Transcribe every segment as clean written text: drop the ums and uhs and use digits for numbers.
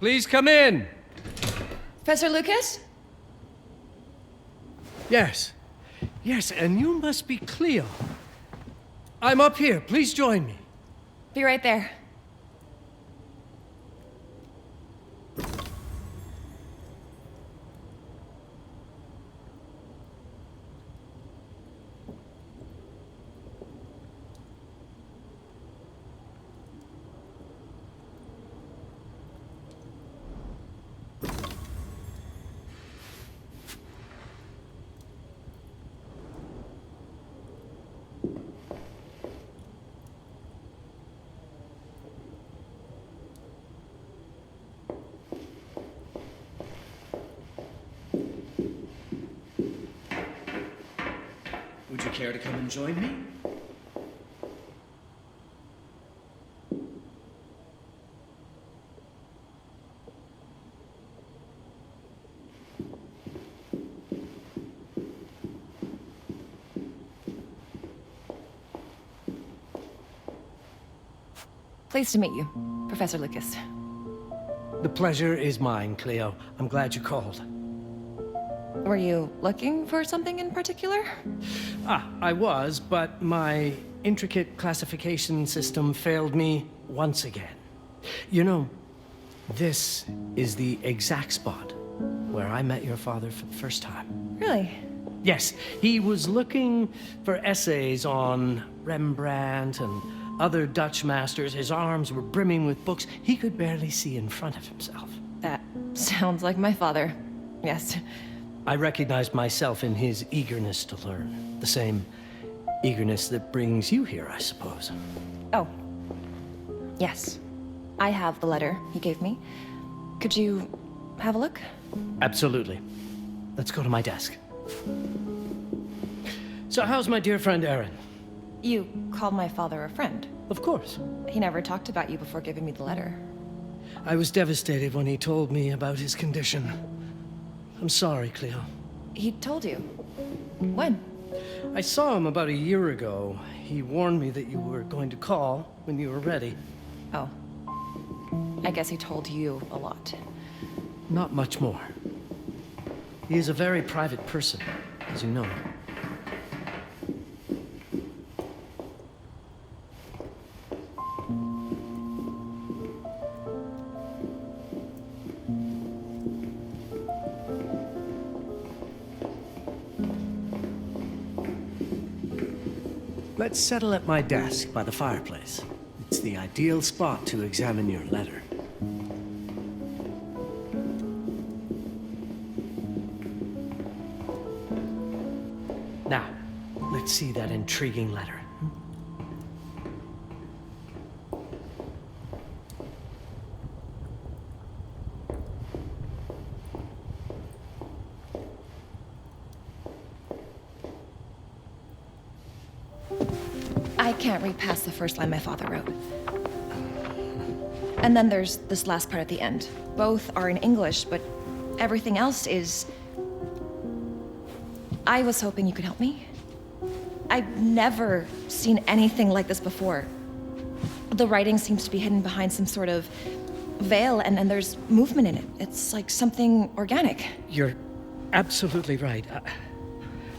Please come in. Professor Lucas? Yes. Yes, and you must be Cleo. I'm up here. Please join me. Be right there. Would you care to come and join me? Pleased to meet you, Professor Lucas. The pleasure is mine, Cleo. I'm glad you called. Were you looking for something in particular? I was, but my intricate classification system failed me once again. You know, this is the exact spot where I met your father for the first time. Really? Yes, he was looking for essays on Rembrandt and other Dutch masters. His arms were brimming with books. He could barely see in front of himself. That sounds like my father. Yes. I recognized myself in his eagerness to learn. The same eagerness that brings you here, I suppose. Oh. Yes. I have the letter he gave me. Could you have a look? Absolutely. Let's go to my desk. So how's my dear friend Aaron? You called my father a friend. Of course. He never talked about you before giving me the letter. I was devastated when he told me about his condition. I'm sorry, Cleo. He told you? When? I saw him about a year ago. He warned me that you were going to call when you were ready. Oh. I guess he told you a lot. Not much more. He is a very private person, as you know. Let's settle at my desk by the fireplace. It's the ideal spot to examine your letter. Now, let's see that intriguing letter. I can't read past the first line my father wrote. And then there's this last part at the end. Both are in English, but everything else is... I was hoping you could help me. I've never seen anything like this before. The writing seems to be hidden behind some sort of veil, and there's movement in it. It's like something organic. You're absolutely right.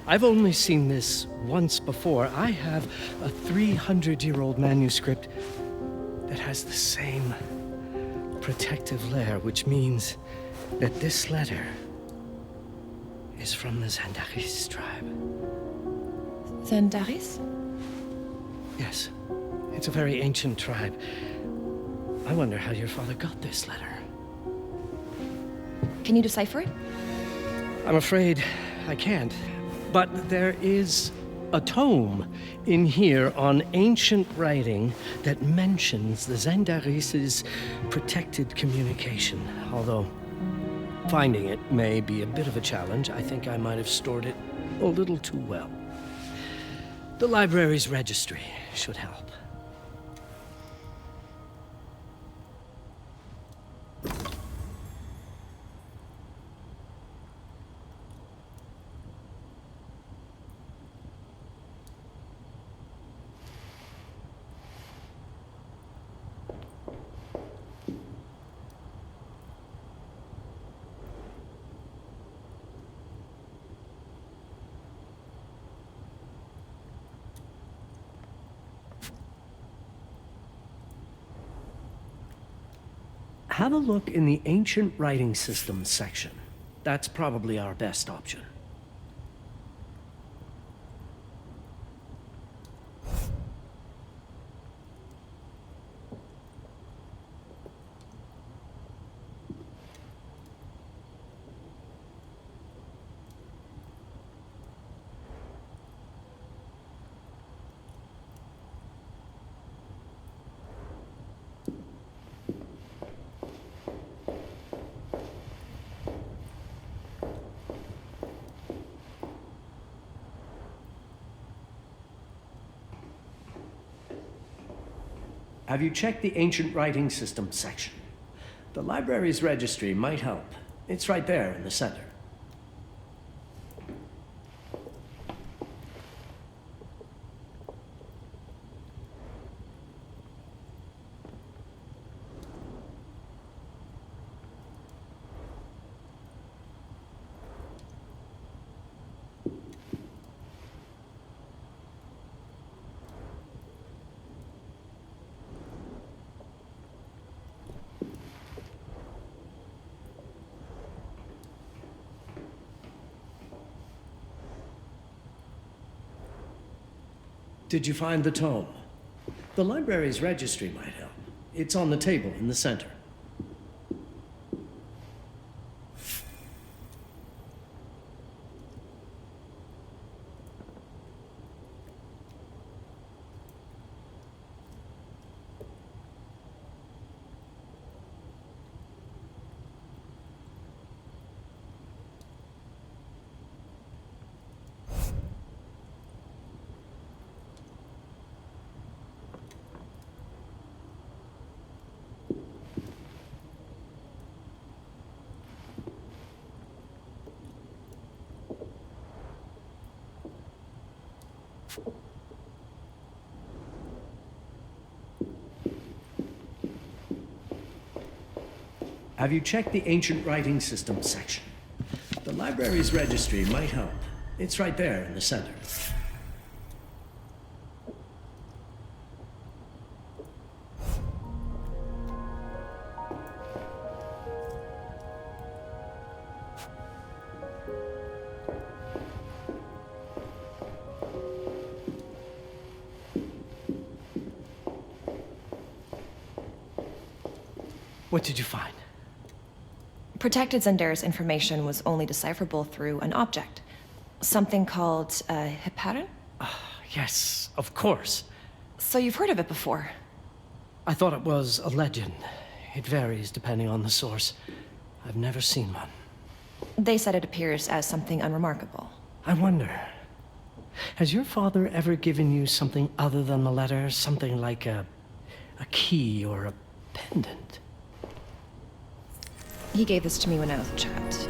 I've only seen this once before. I have a 300-year-old manuscript that has the same protective layer, which means that this letter is from the Zandaris tribe. Zandaris? Yes, it's a very ancient tribe. I wonder how your father got this letter. Can you decipher it? I'm afraid I can't. But there is a tome in here on ancient writing that mentions the Zandaris' protected communication. Although finding it may be a bit of a challenge, I think I might have stored it a little too well. The library's registry should help. Have a look in the Ancient Writing Systems section. That's probably our best option. Have you checked the Ancient Writing Systems section? The library's registry might help. It's right there in the center. Did you find the tome? The library's registry might help. It's on the table in the center. Have you checked the Ancient Writing Systems section? The library's registry might help. It's right there in the center. What did you find? Protected Zendara's information was only decipherable through an object. Something called a heparin? Yes, of course. So you've heard of it before? I thought it was a legend. It varies depending on the source. I've never seen one. They said it appears as something unremarkable. I wonder, has your father ever given you something other than the letter? Something like a key or a pendant? He gave this to me when I was a child.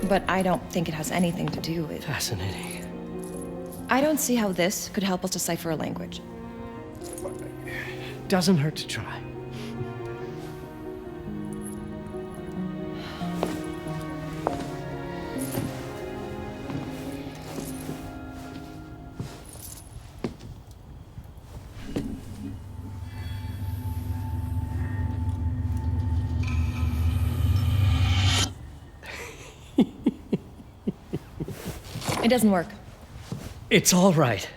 But I don't think it has anything to do with... Fascinating. I don't see how this could help us decipher a language. Doesn't hurt to try. It doesn't work. It's all right.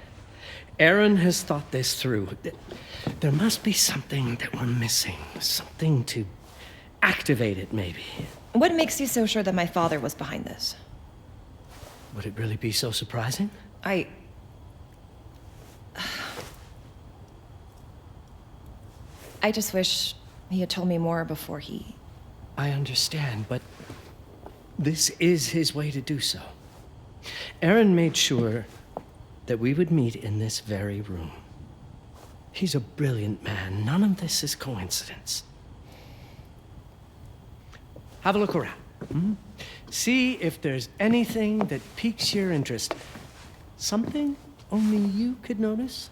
Aaron has thought this through. There must be something that we're missing. Something to activate it, maybe. What makes you so sure that my father was behind this? Would it really be so surprising? I just wish he had told me more before he... I understand, but this is his way to do so. Aaron made sure that we would meet in this very room. He's a brilliant man. None of this is coincidence. Have a look around. See if there's anything that piques your interest. Something only you could notice.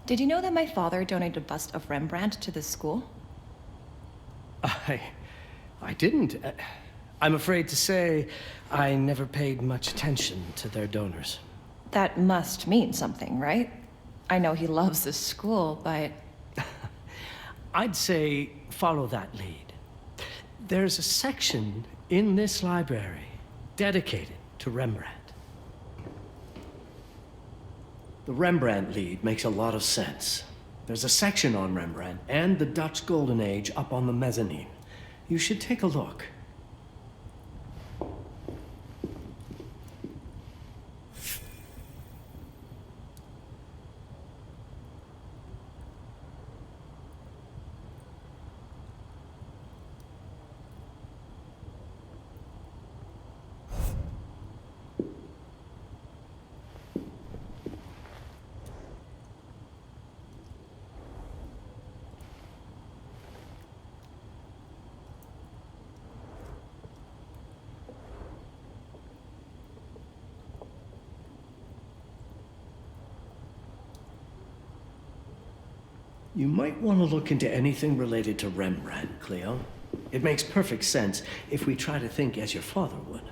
Did you know that my father donated a bust of Rembrandt to this school? I didn't. I'm afraid to say I never paid much attention to their donors. That must mean something, right? I know he loves this school, but... I'd say follow that lead. There's a section in this library dedicated to Rembrandt. The Rembrandt lead makes a lot of sense. There's a section on Rembrandt and the Dutch Golden Age up on the mezzanine. You should take a look. You might want to look into anything related to Rembrandt, Cleo. It makes perfect sense if we try to think as your father would.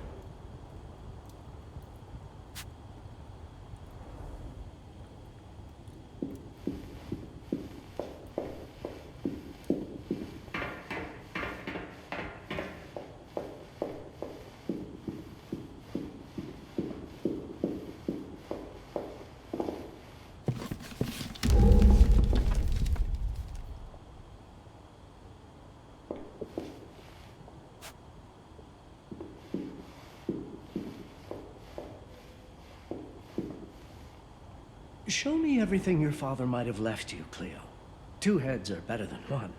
Show me everything your father might have left you, Cleo. Two heads are better than one.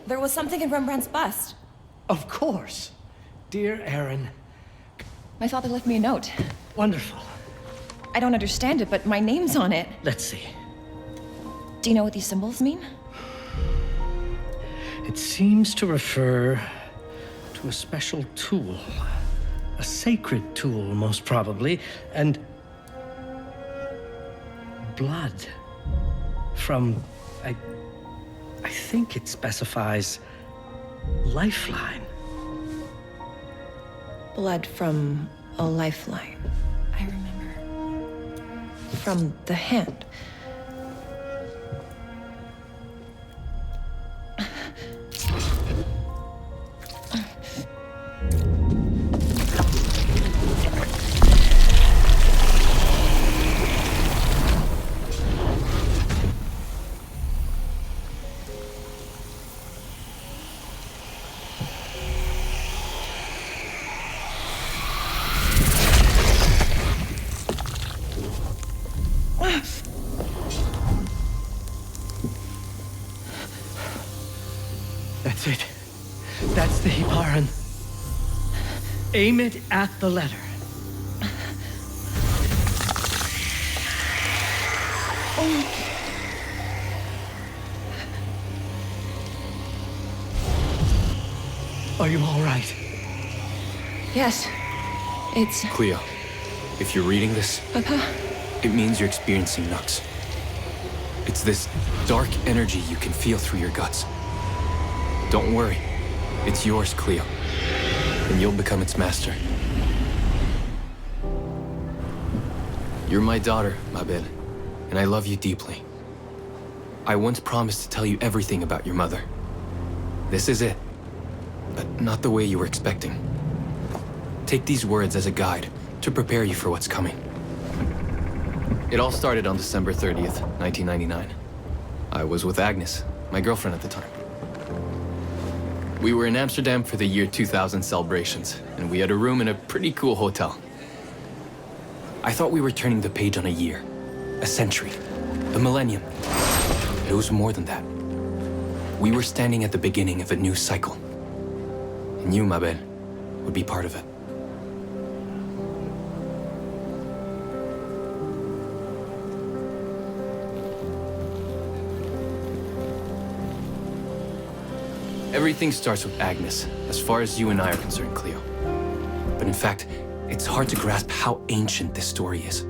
There was something in Rembrandt's bust. Of course. Dear Aaron. My father left me a note. Wonderful. I don't understand it, but my name's on it. Let's see. Do you know what these symbols mean? It seems to refer to a special tool. A sacred tool, most probably, and blood from, I think it specifies lifeline. Blood from a lifeline. I remember. From the hand. That's it. That's the Hiparan. Aim it at the letter. Are you all right? Yes. It's... Cleo, if you're reading this, Papa? it means you're experiencing Nux. It's this dark energy you can feel through your guts. Don't worry. It's yours, Cleo. And you'll become its master. You're my daughter, ma belle, and I love you deeply. I once promised to tell you everything about your mother. This is it, but not the way you were expecting. Take these words as a guide to prepare you for what's coming. It all started on December 30th, 1999. I was with Agnes, my girlfriend at the time. We were in Amsterdam for the year 2000 celebrations, and we had a room in a pretty cool hotel. I thought we were turning the page on a year, a century, a millennium. It was more than that. We were standing at the beginning of a new cycle. And you, Mabel, would be part of it. Everything starts with Agnes, as far as you and I are concerned, Cleo. But in fact, it's hard to grasp how ancient this story is.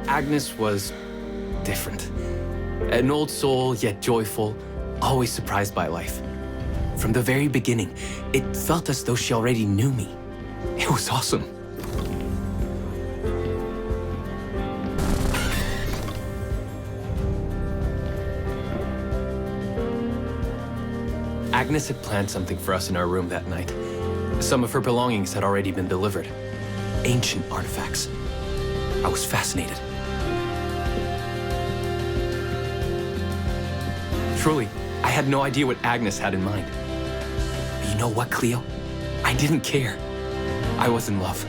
Agnes was different. An old soul, yet joyful, always surprised by life. From the very beginning, it felt as though she already knew me. It was awesome. Agnes had planned something for us in our room that night. Some of her belongings had already been delivered. Ancient artifacts. I was fascinated. Truly, I had no idea what Agnes had in mind. But you know what, Cleo? I didn't care. I was in love.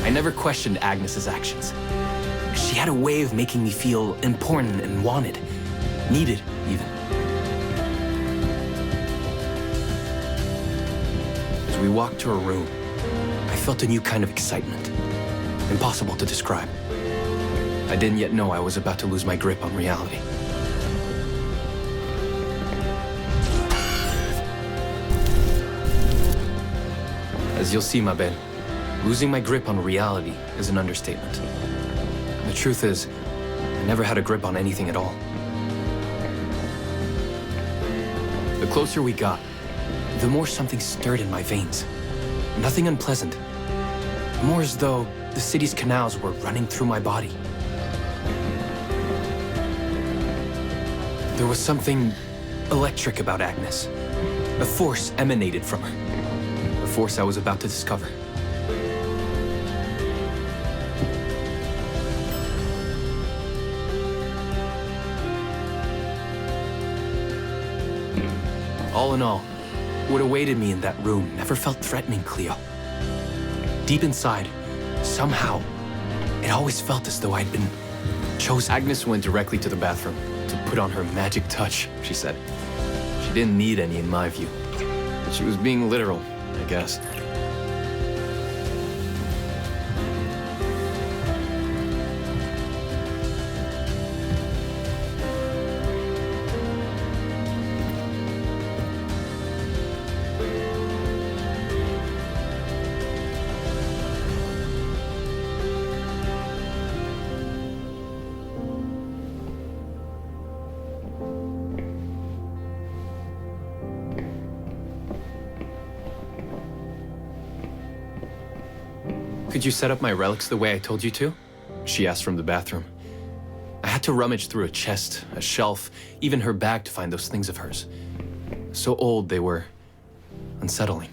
I never questioned Agnes's actions. She had a way of making me feel important and wanted. Needed, even. As we walked to her room, I felt a new kind of excitement. Impossible to describe. I didn't yet know I was about to lose my grip on reality. As you'll see, Mabel, losing my grip on reality is an understatement. The truth is, I never had a grip on anything at all. The closer we got, the more something stirred in my veins. Nothing unpleasant. More as though the city's canals were running through my body. There was something electric about Agnes. A force emanated from her. A force I was about to discover. All in all, what awaited me in that room never felt threatening, Cleo. Deep inside, somehow, it always felt as though I'd been chosen. Agnes went directly to the bathroom to put on her magic touch, she said. She didn't need any in my view, but she was being literal, I guess. Could you set up my relics the way I told you to? She asked from the bathroom. I had to rummage through a chest, a shelf, even her bag to find those things of hers. So old they were unsettling.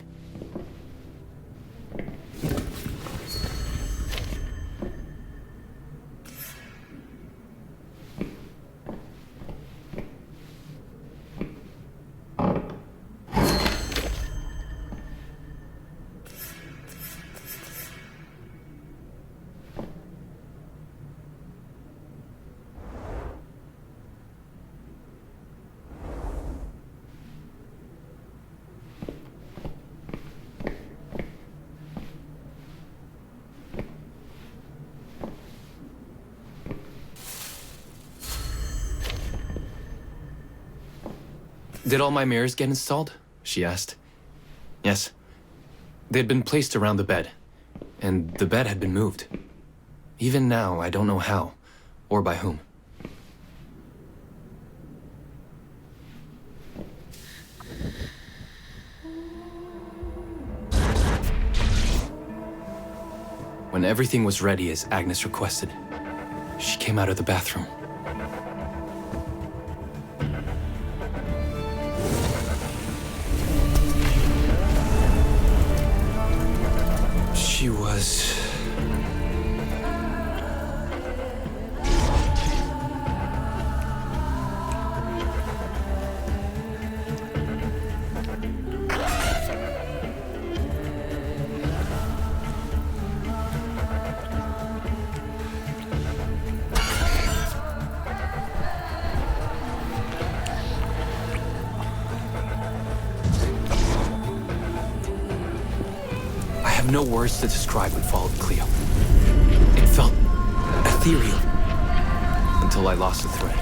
Did all my mirrors get installed? She asked. Yes. They'd been placed around the bed, and the bed had been moved. Even now, I don't know how, or by whom. When everything was ready as Agnes requested, she came out of the bathroom. was... no words to describe what followed Cleo. It felt ethereal until I lost the thread.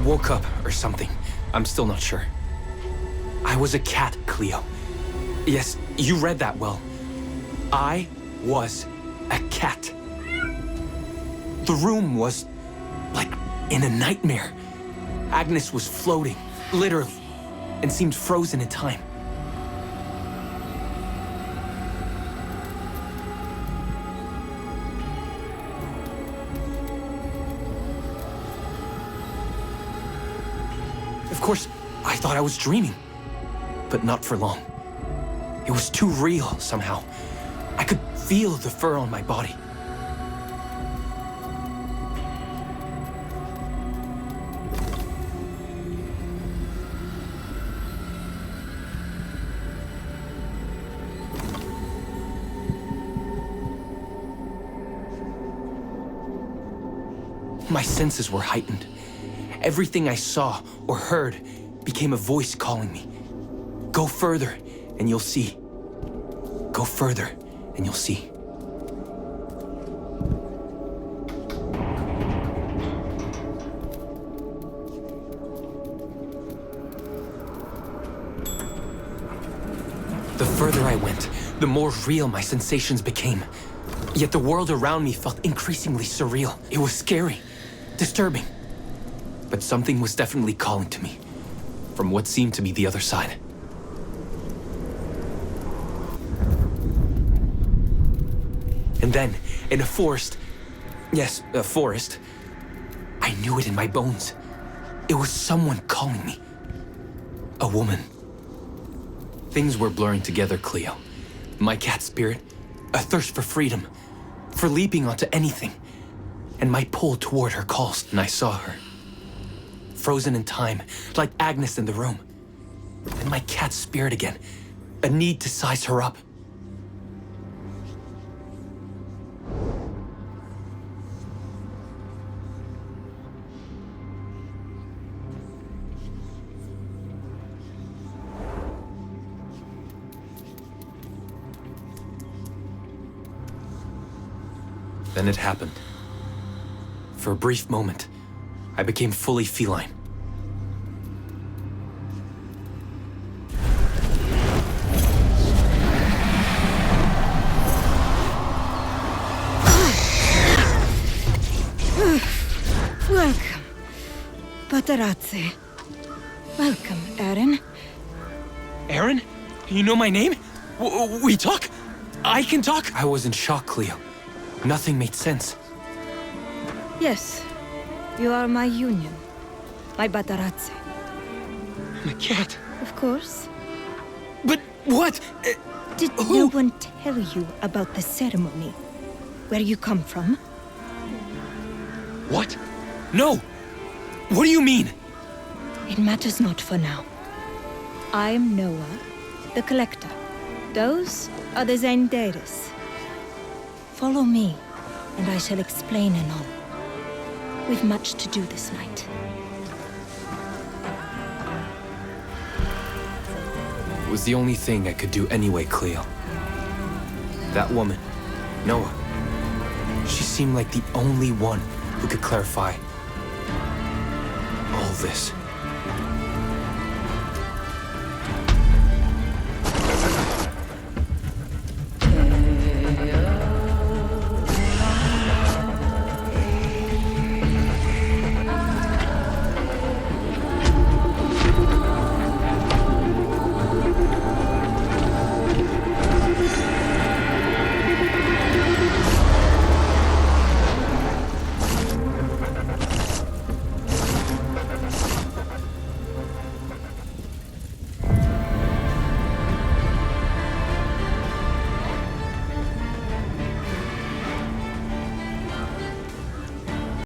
Woke up or something. I'm still not sure. I was a cat, Cleo. Yes, you read that well. I was a cat. The room was like in a nightmare. Agnes was floating, literally, and seemed frozen in time. Of course, I thought I was dreaming, but not for long. It was too real somehow. I could feel the fur on my body. My senses were heightened. Everything I saw or heard became a voice calling me. Go further, and you'll see. Go further, and you'll see. The further I went, the more real my sensations became. Yet the world around me felt increasingly surreal. It was scary, disturbing. But something was definitely calling to me, from what seemed to be the other side. And then, in a forest, yes, a forest, I knew it in my bones. It was someone calling me. A woman. Things were blurring together, Cleo. My cat spirit, a thirst for freedom, for leaping onto anything, and my pull toward her calls, and I saw her. Frozen in time, like Agnes in the room. And my cat's spirit again, a need to size her up. Then it happened. For a brief moment, I became fully feline. Welcome, Patarazzi. Welcome, Aaron. Aaron? You know my name? We talk? I can talk? I was in shock, Cleo. Nothing made sense. Yes, you are my union, my Patarazzi. I'm a cat. Of course. But what? Did no one tell you about the ceremony? Where you come from? What? No! What do you mean? It matters not for now. I am Noah, the Collector. Those are the Zendaris. Follow me, and I shall explain and all. We've much to do this night. was the only thing I could do anyway, Cleo. That woman, Noah, she seemed like the only one who could clarify all this.